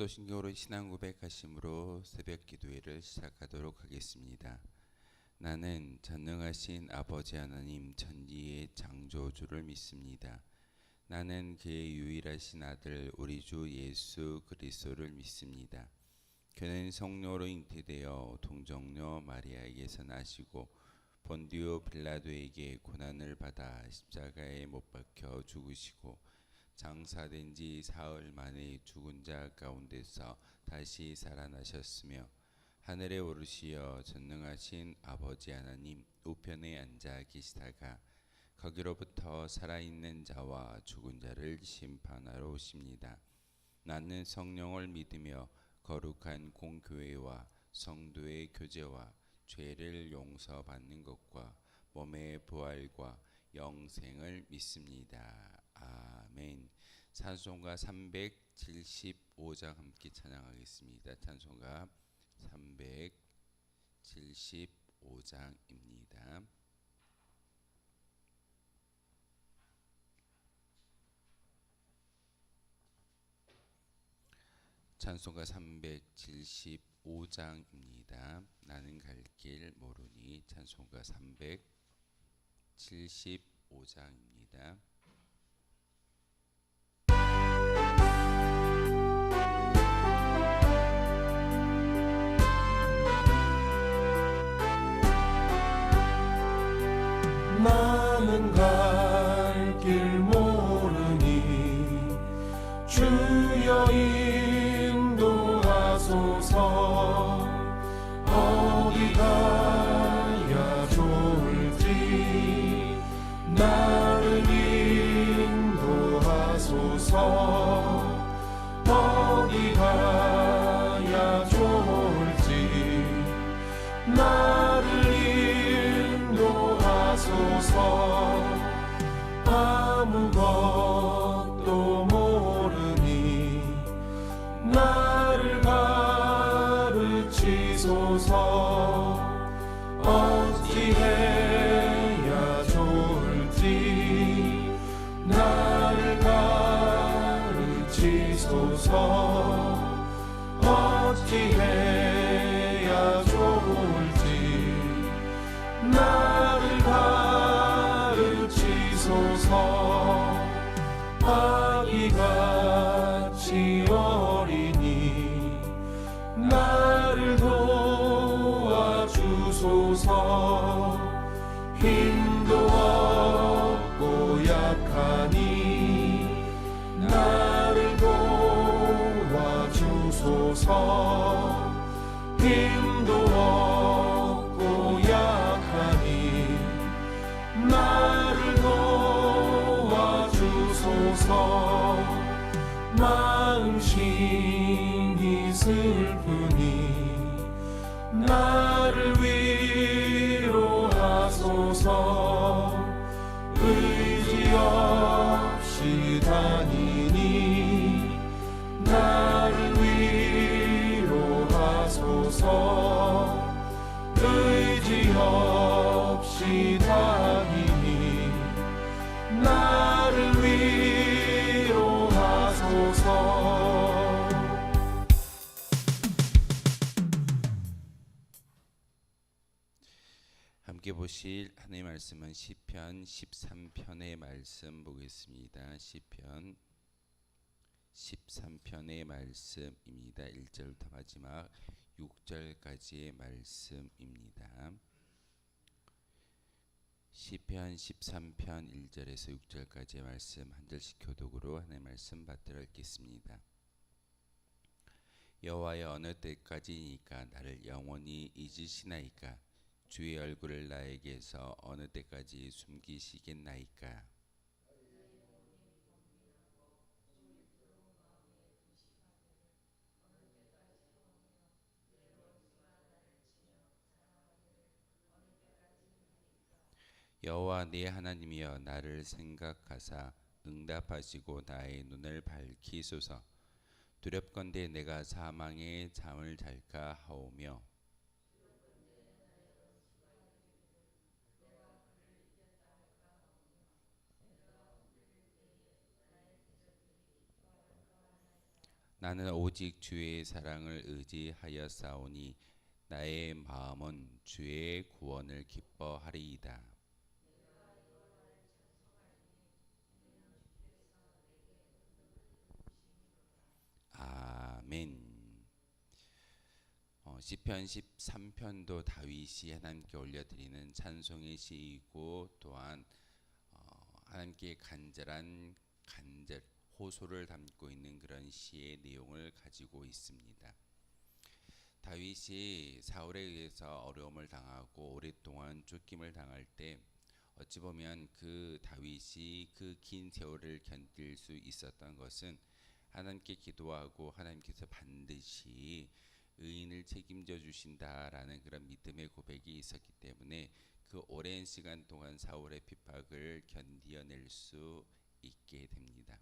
사도신경으로 신앙 고백하심으로 새벽 기도회를 시작하도록 하겠습니다. 나는 전능하신 아버지 하나님 천지의 창조주를 믿습니다. 나는 그의 유일하신 아들 우리 주 예수 그리스도를 믿습니다. 그는 성령으로 잉태되어 동정녀 마리아에게서 나시고 본디오 빌라도에게 고난을 받아 십자가에 못 박혀 죽으시고 장사된 지 사흘 만에 죽은 자 가운데서 다시 살아나셨으며 하늘에 오르시어 전능하신 아버지 하나님 우편에 앉아 계시다가 거기로부터 살아있는 자와 죽은 자를 심판하러 오십니다. 나는 성령을 믿으며 거룩한 공교회와 성도의 교제와 죄를 용서받는 것과 몸의 부활과 영생을 믿습니다. 아멘. 찬송가 375장 함께 찬양하겠습니다. 찬송가 375장입니다. 찬송가 375장입니다. 나는 갈 길 모르니. 찬송가 375장입니다. 나는 갈 길 모르니 주여 인도하소서. 어디 가야 좋을지 나를 인도하소서. 어디 가야 좋을지 나를 인도하소서. 아무것도 모르니 나를 가르치소서. 어찌해야 좋을지 나를 가르치소서. 어찌해야 좋을지 나를 가르치소서. 아기같이 어리니 나를 도와주소서. 힘도 없고 약하니 나를 도와주소서. 힘도 없고 약하니 나를 도와주소서. 마음심이 슬프니 나를 위로하소서. 의지 없이 다니니 나를 위로하소서. 의지 없이 다니니 나를 위로하소서. 함께 보실 하나님의 말씀은 시편 13편의 말씀 보겠습니다. 시편 13편의 말씀입니다. 1절부터 마지막 6절까지의 말씀입니다. 시편 13편 1절에서 6절까지의 말씀 한 절씩 교독으로 하나님의 말씀 받들어 읽겠습니다. 여호와여, 어느 때까지니까 나를 영원히 잊으시나이까? 주의 얼굴을 나에게서 어느 때까지 숨기시겠나이까? 여호와 내 하나님이여, 나를 생각하사 응답하시고 나의 눈을 밝히소서. 두렵건대 내가 사망의 잠을 잘까 하오며 나는 오직 주의 사랑을 의지하였사오니 나의 마음은 주의 구원을 기뻐하리이다. 아멘. 시편 13편도 다윗이 하나님께 올려드리는 찬송의 시이고 또한 하나님께 간절한 호소를 담고 있는 그런 시의 내용을 가지고 있습니다. 다윗이 사울에 의해서 어려움을 당하고 오랫동안 쫓김을 당할 때 어찌 보면 그 다윗이 그 긴 세월을 견딜 수 있었던 것은 하나님께 기도하고 하나님께서 반드시 의인을 책임져 주신다라는 그런 믿음의 고백이 있었기 때문에 그 오랜 시간 동안 사울의 핍박을 견디어낼 수 있게 됩니다.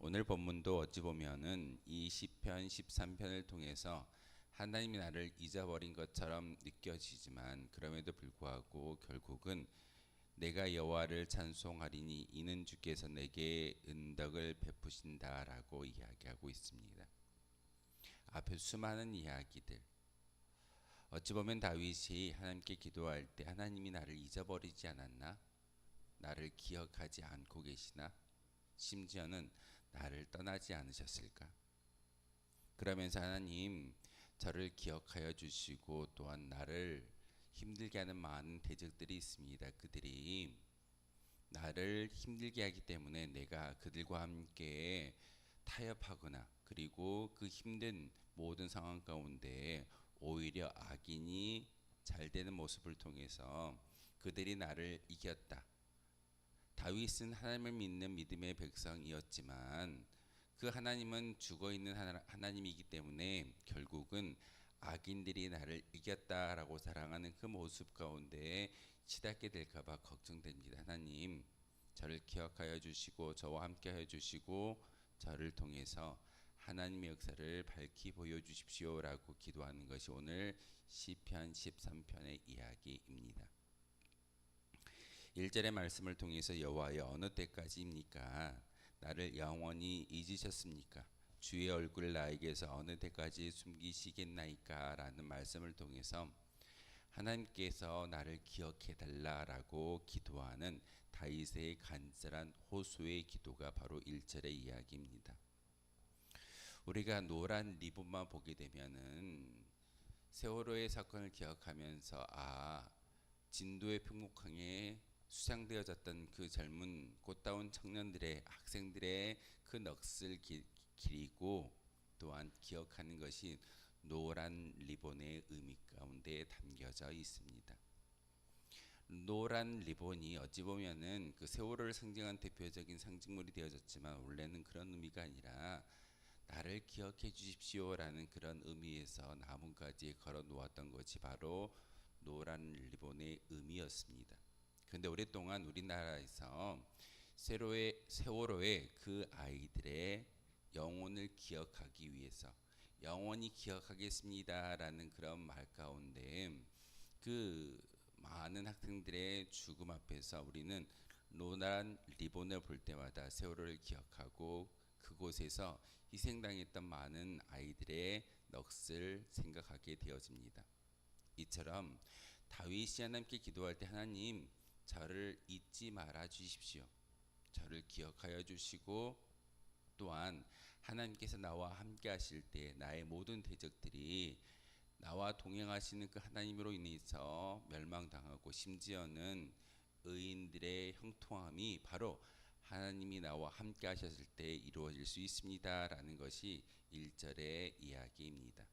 오늘 본문도 어찌 보면은 이 시편 13편을 통해서 하나님이 나를 잊어버린 것처럼 느껴지지만 그럼에도 불구하고 결국은 내가 여호와를 찬송하리니 이는 주께서 내게 은덕을 베푸신다라고 이야기하고 있습니다. 앞에 수많은 이야기들, 어찌 보면 다윗이 하나님께 기도할 때 하나님이 나를 잊어버리지 않았나? 나를 기억하지 않고 계시나? 심지어는 나를 떠나지 않으셨을까? 그러면서 하나님 저를 기억하여 주시고 또한 나를 힘들게 하는 많은 대적들이 있습니다. 그들이 나를 힘들게 하기 때문에 내가 그들과 함께 타협하거나 그리고 그 힘든 모든 상황 가운데 오히려 악인이 잘 되는 모습을 통해서 그들이 나를 이겼다. 다윗은 하나님을 믿는 믿음의 백성이었지만 그 하나님은 죽어있는 하나님이기 때문에 결국은 악인들이 나를 이겼다라고 자랑하는 그 모습 가운데 치닫게 될까봐 걱정됩니다. 하나님 저를 기억하여 주시고 저와 함께하여 주시고 저를 통해서 하나님의 역사를 밝히 보여주십시오라고 기도하는 것이 오늘 시편 13편의 이야기입니다. 1절의 말씀을 통해서 여호와여 어느 때까지입니까? 나를 영원히 잊으셨습니까? 주의 얼굴을 나에게서 어느 때까지 숨기시겠나이까? 라는 말씀을 통해서 하나님께서 나를 기억해 달라라고 기도하는 다윗의 간절한 호소의 기도가 바로 1절의 이야기입니다. 우리가 노란 리본만 보게 되면은 세월호의 사건을 기억하면서 진도의 평목항에 수상되어졌던 그 젊은 꽃다운 청년들의 학생들의 그 넋을 기리고 또한 기억하는 것이 노란 리본의 의미 가운데 담겨져 있습니다. 노란 리본이 어찌 보면은 그 세월호를 상징한 대표적인 상징물이 되어졌지만 원래는 그런 의미가 아니라 나를 기억해 주십시오라는 그런 의미에서 나뭇가지에 걸어 놓았던 것이 바로 노란 리본의 의미였습니다. 그런데 오랫동안 우리나라에서 세월호의 그 아이들의 영혼을 기억하기 위해서 영원히 기억하겠습니다라는 그런 말 가운데 그 많은 학생들의 죽음 앞에서 우리는 노란 리본을 볼 때마다 세월호를 기억하고 그곳에서 희생당했던 많은 아이들의 넋을 생각하게 되어집니다. 이처럼 다윗이 하나님께 기도할 때 하나님 저를 잊지 말아 주십시오. 저를 기억하여 주시고 또한 하나님께서 나와 함께 하실 때 나의 모든 대적들이 나와 동행하시는 그 하나님으로 인해서 멸망당하고 심지어는 의인들의 형통함이 바로 하나님이 나와 함께 하셨을 때 이루어질 수 있습니다 라는 것이 1절의 이야기입니다.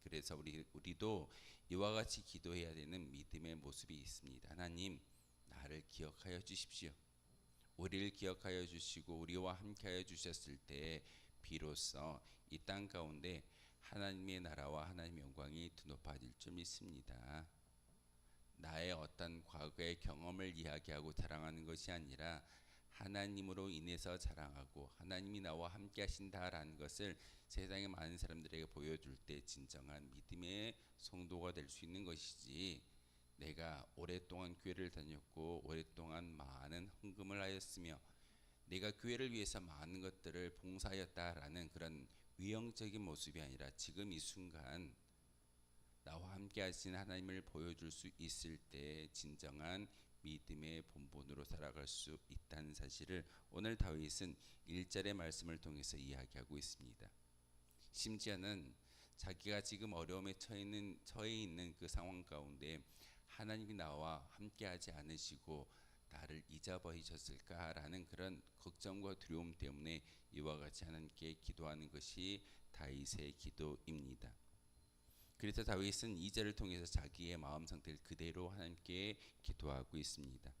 그래서 우리도 이와 같이 기도해야 되는 믿음의 모습이 있습니다. 하나님 나를 기억하여 주십시오. 우리를 기억하여 주시고 우리와 함께하여 주셨을 때 비로소 이 땅 가운데 하나님의 나라와 하나님의 영광이 드높아질 줄 믿습니다. 나의 어떤 과거의 경험을 이야기하고 자랑하는 것이 아니라 하나님으로 인해서 자랑하고 하나님이 나와 함께 하신다라는 것을 세상의 많은 사람들에게 보여줄 때 진정한 믿음의 성도가 될 수 있는 것이지, 내가 오랫동안 교회를 다녔고 오랫동안 많은 헌금을 하였으며 내가 교회를 위해서 많은 것들을 봉사하였다라는 그런 위형적인 모습이 아니라 지금 이 순간 나와 함께 하신 하나님을 보여줄 수 있을 때 진정한 믿음의 본본으로 살아갈 수 있다는 사실을 오늘 다윗은 1절의 말씀을 통해서 이야기하고 있습니다. 심지어는 자기가 지금 어려움에 처해 있는 그 상황 가운데 하나님이 나와 함께하지 않으시고 나를 잊어버리셨을까라는 그런 걱정과 두려움 때문에 이와 같이 하나님께 기도하는 것이 다윗의 기도입니다. 그래서 다윗은 2절을 통해서 자기의 마음 상태를 그대로 하나님께 기도하고 있습니다.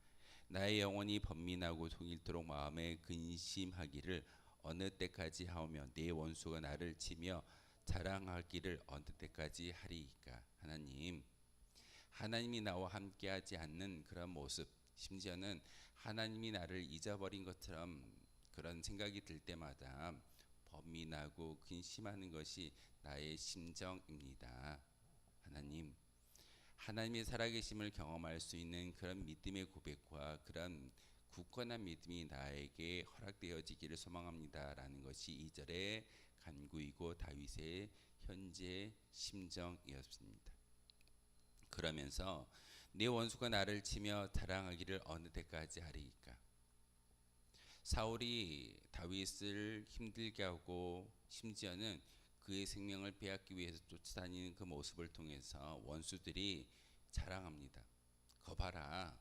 나의 영혼이 번민하고 통일토록 마음에 근심하기를 어느 때까지 하오며 내 원수가 나를 치며 자랑하기를 어느 때까지 하리이까. 하나님이 나와 함께하지 않는 그런 모습, 심지어는 하나님이 나를 잊어버린 것처럼 그런 생각이 들 때마다 번민하고 근심하는 것이 나의 심정입니다. 하나님의 살아계심을 경험할 수 있는 그런 믿음의 고백과 그런 굳건한 믿음이 나에게 허락되어지기를 소망합니다라는 것이 2절의 간구이고 다윗의 현재 심정이었습니다. 그러면서 내 원수가 나를 치며 자랑하기를 어느 때까지 하리이까. 사울이 다윗을 힘들게 하고 심지어는 그의 생명을 빼앗기 위해서 쫓아다니는 그 모습을 통해서 원수들이 자랑합니다. 거 봐라.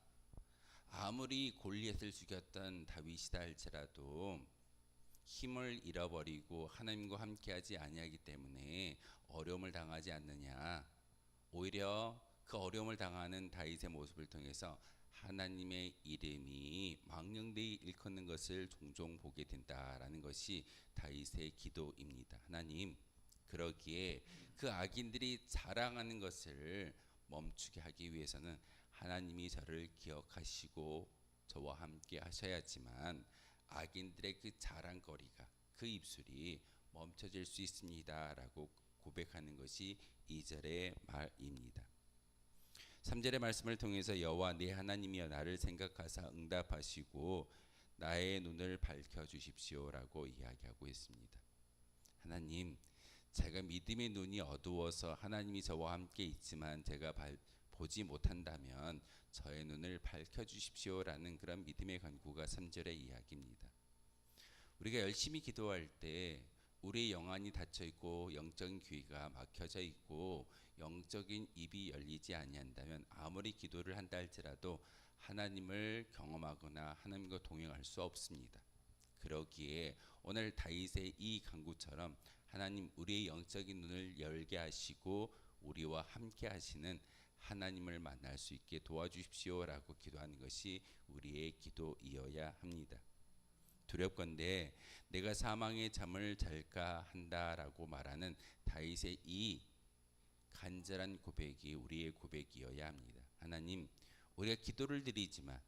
아무리 골리앗을 죽였던 다윗이다 할지라도 힘을 잃어버리고 하나님과 함께하지 아니하기 때문에 어려움을 당하지 않느냐. 오히려 그 어려움을 당하는 다윗의 모습을 통해서 하나님의 이름이 망령되이 일컫는 것을 종종 보게 된다라는 것이 다윗의 기도입니다. 하나님, 그러기에 그 악인들이 자랑하는 것을 멈추게 하기 위해서는 하나님이 저를 기억하시고 저와 함께 하셔야지만 악인들의 그 자랑거리가, 그 입술이 멈춰질 수 있습니다라고 고백하는 것이 2절의 말입니다. 3절의 말씀을 통해서 여호와 내 하나님이여 나를 생각하사 응답하시고 나의 눈을 밝혀 주십시오라고 이야기하고 있습니다. 하나님, 제가 믿음의 눈이 어두워서 하나님이 저와 함께 있지만 제가 보지 못한다면 저의 눈을 밝혀 주십시오라는 그런 믿음의 간구가 3절의 이야기입니다. 우리가 열심히 기도할 때 우리의 영안이 닫혀 있고 영적인 귀가 막혀져 있고 영적인 입이 열리지 아니한다면 아무리 기도를 한다 할지라도 하나님을 경험하거나 하나님과 동행할 수 없습니다. 그러기에 오늘 다윗의 이 간구처럼 하나님, 우리의 영적인 눈을 열게 하시고 우리와 함께 하시는 하나님을 만날 수 있게 도와주십시오라고 기도하는 것이 우리의 기도이어야 합니다. 두렵건대 내가 사망의 잠을 잘까 한다라고 말하는 다윗의 이 간절한 고백이 우리의 고백이어야 합니다. 하나님, 우리가 기도를 드리지만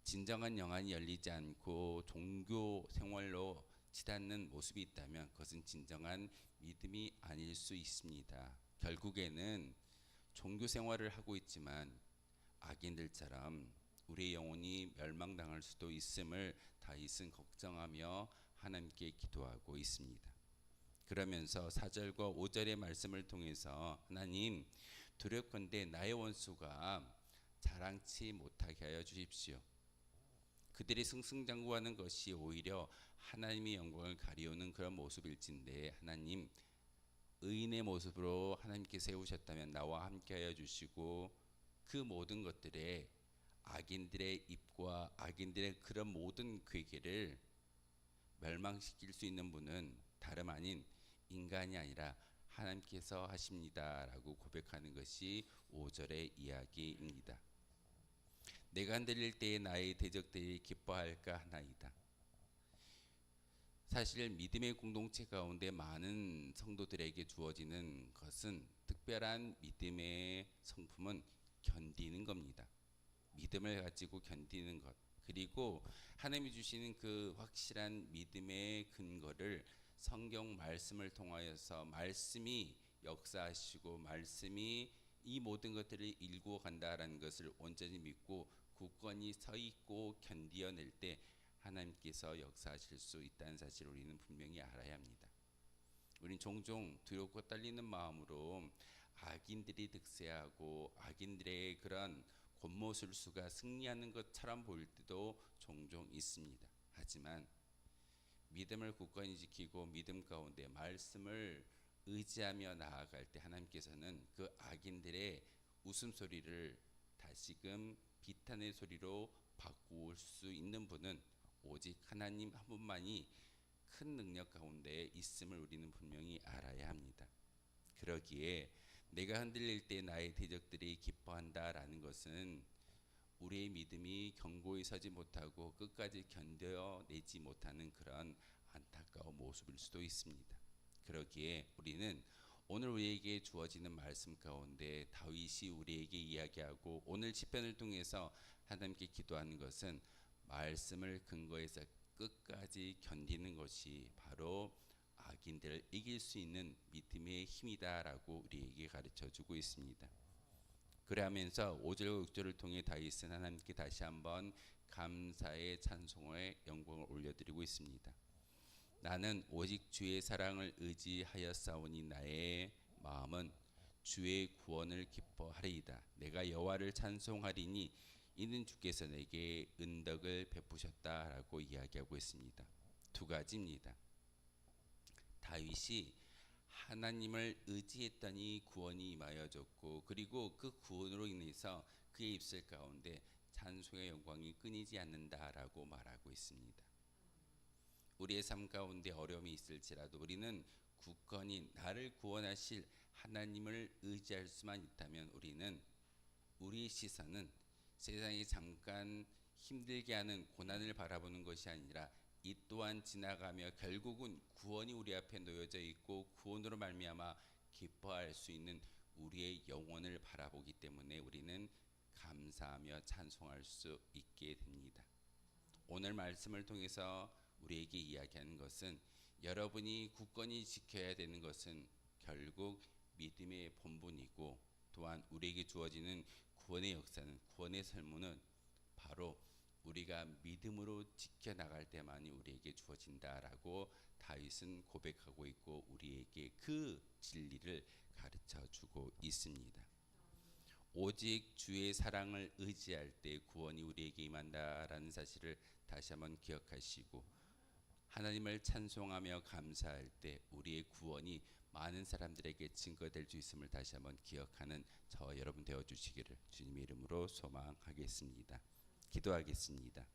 진정한 영안이 열리지 않고 종교 생활로 치닫는 모습이 있다면 그것은 진정한 믿음이 아닐 수 있습니다. 결국에는 종교 생활을 하고 있지만 악인들처럼 우리의 영혼이 멸망당할 수도 있음을 다윗은 걱정하며 하나님께 기도하고 있습니다. 그러면서 4절과 5절의 말씀을 통해서 하나님, 두렵건대 나의 원수가 자랑치 못하게 하여 주십시오. 그들이 승승장구하는 것이 오히려 하나님의 영광을 가리우는 그런 모습일진데 하나님, 의인의 모습으로 하나님께 세우셨다면 나와 함께하여 주시고 그 모든 것들에 악인들의 입과 악인들의 그런 모든 괴계를 멸망시킬 수 있는 분은 다름 아닌 인간이 아니라 하나님께서 하십니다라고 고백하는 것이 5절의 이야기입니다. 내가 흔들릴 때에 나의 대적들이 기뻐할까 하나이다. 사실 믿음의 공동체 가운데 많은 성도들에게 주어지는 것은, 특별한 믿음의 성품은 견디는 겁니다. 믿음을 가지고 견디는 것, 그리고 하나님이 주시는 그 확실한 믿음의 근거를 성경 말씀을 통하여서 말씀이 역사하시고 말씀이 이 모든 것들을 일구어 간다라는 것을 온전히 믿고 굳건히 서 있고 견디어낼 때 하나님께서 역사하실 수 있다는 사실을 우리는 분명히 알아야 합니다. 우린 종종 두렵고 떨리는 마음으로 악인들이 득세하고 악인들의 그런 권모술수가 승리하는 것처럼 보일 때도 종종 있습니다. 하지만 믿음을 굳건히 지키고 믿음 가운데 말씀을 의지하며 나아갈 때 하나님께서는 그 악인들의 웃음소리를 다시금 비탄의 소리로 바꿀 수 있는 분은 오직 하나님 한 분만이 큰 능력 가운데 있음을 우리는 분명히 알아야 합니다. 그러기에 내가 흔들릴 때 나의 대적들이 기뻐한다라는 것은 우리의 믿음이 견고히 서지 못하고 끝까지 견뎌내지 못하는 그런 안타까운 모습일 수도 있습니다. 그러기에 우리는 오늘 우리에게 주어지는 말씀 가운데 다윗이 우리에게 이야기하고 오늘 시편을 통해서 하나님께 기도하는 것은 말씀을 근거해서 끝까지 견디는 것이 바로 악인들을 이길 수 있는 믿음의 힘이다라고 우리에게 가르쳐주고 있습니다. 그러하면서 5절과 6절을 통해 다윗은 하나님께 다시 한번 감사의 찬송의 영광을 올려드리고 있습니다. 나는 오직 주의 사랑을 의지하였사오니 나의 마음은 주의 구원을 기뻐하리이다. 내가 여호와를 찬송하리니 이는 주께서 내게 은덕을 베푸셨다라고 이야기하고 있습니다. 두 가지입니다. 다윗이 하나님을 의지했더니 구원이 임하여졌고 그리고 그 구원으로 인해서 그의 입술 가운데 찬송의 영광이 끊이지 않는다라고 말하고 있습니다. 우리의 삶 가운데 어려움이 있을지라도 우리는 굳건히 나를 구원하실 하나님을 의지할 수만 있다면 우리는 우리의 시선은 세상이 잠깐 힘들게 하는 고난을 바라보는 것이 아니라 이 또한 지나가며 결국은 구원이 우리 앞에 놓여져 있고 구원으로 말미암아 기뻐할 수 있는 우리의 영혼을 바라보기 때문에 우리는 감사하며 찬송할 수 있게 됩니다. 오늘 말씀을 통해서 우리에게 이야기하는 것은 여러분이 굳건히 지켜야 되는 것은 결국 믿음의 본분이고 또한 우리에게 주어지는 구원의 역사는 구원의 설문은 바로 우리가 믿음으로 지켜나갈 때만이 우리에게 주어진다라고 다윗은 고백하고 있고 우리에게 그 진리를 가르쳐주고 있습니다. 오직 주의 사랑을 의지할 때 구원이 우리에게 임한다라는 사실을 다시 한번 기억하시고 하나님을 찬송하며 감사할 때 우리의 구원이 많은 사람들에게 증거될 수 있음을 다시 한번 기억하는 저와 여러분 되어주시기를 주님의 이름으로 소망하겠습니다. 기도하겠습니다.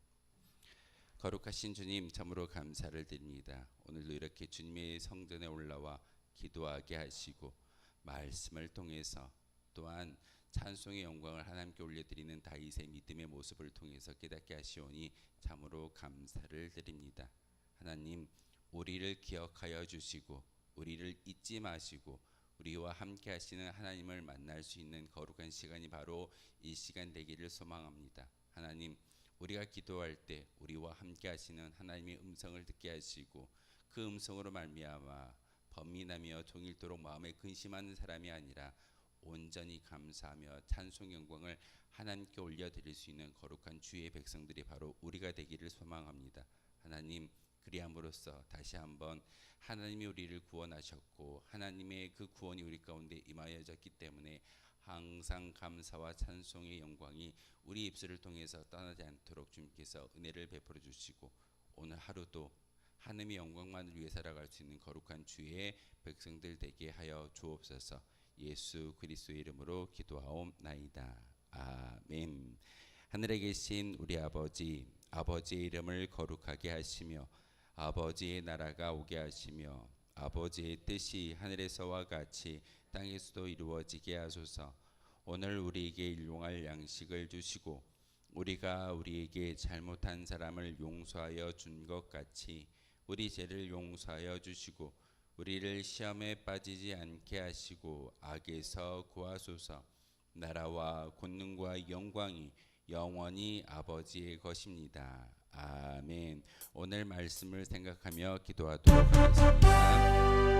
거룩하신 주님 참으로 감사를 드립니다. 오늘도 이렇게 주님의 성전에 올라와 기도하게 하시고 말씀을 통해서 또한 찬송의 영광을 하나님께 올려드리는 다윗의 믿음의 모습을 통해서 깨닫게 하시오니 참으로 감사를 드립니다. 하나님 우리를 기억하여 주시고 우리를 잊지 마시고 우리와 함께 하시는 하나님을 만날 수 있는 거룩한 시간이 바로 이 시간 되기를 소망합니다. 하나님 우리가 기도할 때 우리와 함께 하시는 하나님의 음성을 듣게 하시고 그 음성으로 말미암아 범민하며 종일토록 마음에 근심하는 사람이 아니라 온전히 감사하며 찬송 영광을 하나님께 올려드릴 수 있는 거룩한 주의 백성들이 바로 우리가 되기를 소망합니다. 하나님 그리함으로써 다시 한번 하나님이 우리를 구원하셨고 하나님의 그 구원이 우리 가운데 임하여졌기 때문에 항상 감사와 찬송의 영광이 우리 입술을 통해서 떠나지 않도록 주님께서 은혜를 베풀어 주시고 오늘 하루도 하나님의 영광만을 위해 살아갈 수 있는 거룩한 주의 백성들 되게 하여 주옵소서. 예수 그리스도의 이름으로 기도하옵나이다. 아멘. 하늘에 계신 우리 아버지, 아버지의 이름을 거룩하게 하시며 아버지의 나라가 오게 하시며 아버지의 뜻이 하늘에서와 같이 땅에서도 이루어지게 하소서. 오늘 우리에게 일용할 양식을 주시고 우리가 우리에게 잘못한 사람을 용서하여 준 것 같이 우리 죄를 용서하여 주시고 우리를 시험에 빠지지 않게 하시고 악에서 구하소서. 나라와 권능과 영광이 영원히 아버지의 것입니다. 아멘. 오늘 말씀을 생각하며 기도하도록 하겠습니다.